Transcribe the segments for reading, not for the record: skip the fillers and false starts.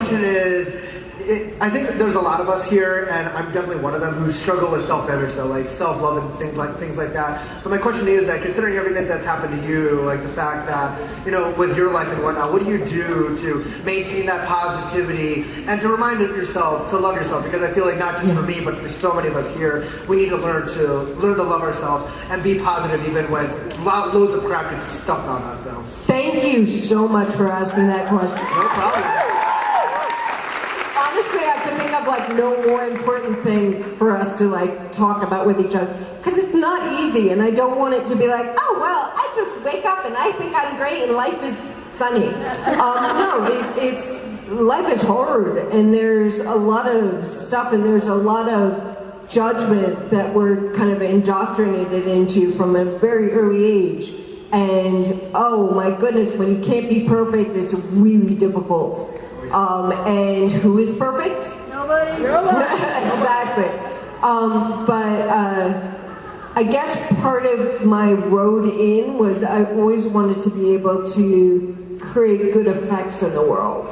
question is, I think that there's a lot of us here, and I'm definitely one of them, who struggle with self-image, though, like self-love and things like that. So my question to you is that, considering everything that's happened to you, like the fact that, you know, with your life and whatnot, what do you do to maintain that positivity and to remind yourself to love yourself? Because I feel like not just for me, but for so many of us here, we need to learn to love ourselves and be positive even when loads of crap gets stuffed on us, though. Thank you so much for asking that question. No problem. Honestly, I can think of like no more important thing for us to like talk about with each other, because it's not easy, and I don't want it to be like, oh well, I just wake up and I think I'm great and life is sunny. No, life is hard, and there's a lot of stuff, and there's a lot of judgment that we're kind of indoctrinated into from a very early age. And oh my goodness, when you can't be perfect, it's really difficult. And who is perfect? Nobody. Exactly. I guess part of my road in was I always wanted to be able to create good effects in the world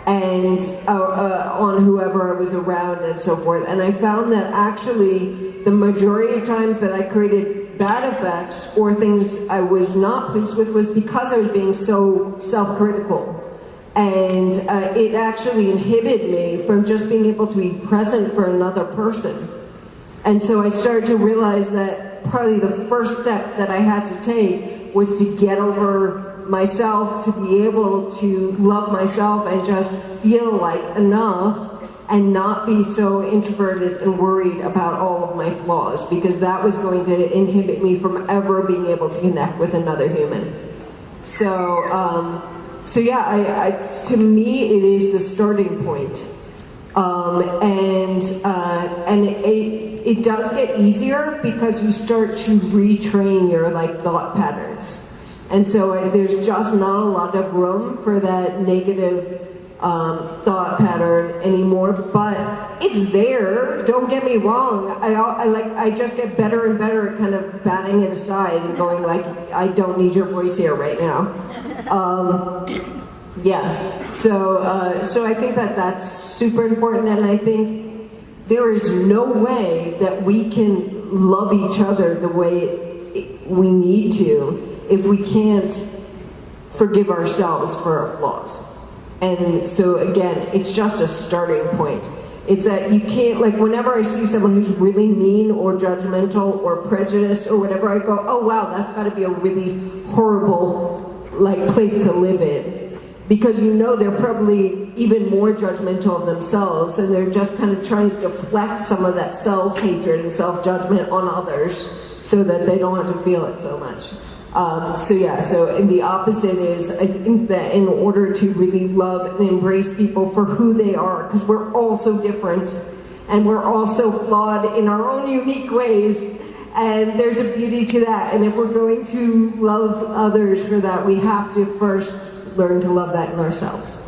and on whoever I was around and so forth. And I found that actually the majority of times that I created bad effects or things I was not pleased with was because I was being so self-critical. And it actually inhibited me from just being able to be present for another person. And so I started to realize that probably the first step that I had to take was to get over myself, to be able to love myself and just feel like enough and not be so introverted and worried about all of my flaws, because that was going to inhibit me from ever being able to connect with another human. So yeah, to me, it is the starting point. And it does get easier because you start to retrain your thought patterns. And so there's just not a lot of room for that negative thought pattern anymore, but it's there. Don't get me wrong. I just get better and better at kind of batting it aside and going like, I don't need your voice here right now. Yeah. So I think that that's super important, and I think there is no way that we can love each other the way we need to if we can't forgive ourselves for our flaws. And so again, it's just a starting point. It's that you can't, whenever I see someone who's really mean or judgmental or prejudiced or whatever, I go, oh wow, that's got to be a really horrible place to live in. Because they're probably even more judgmental of themselves, and they're just kind of trying to deflect some of that self-hatred and self-judgment on others so that they don't have to feel it so much. And the opposite is, I think that in order to really love and embrace people for who they are, because we're all so different, and we're all so flawed in our own unique ways, and there's a beauty to that. And if we're going to love others for that, we have to first learn to love that in ourselves.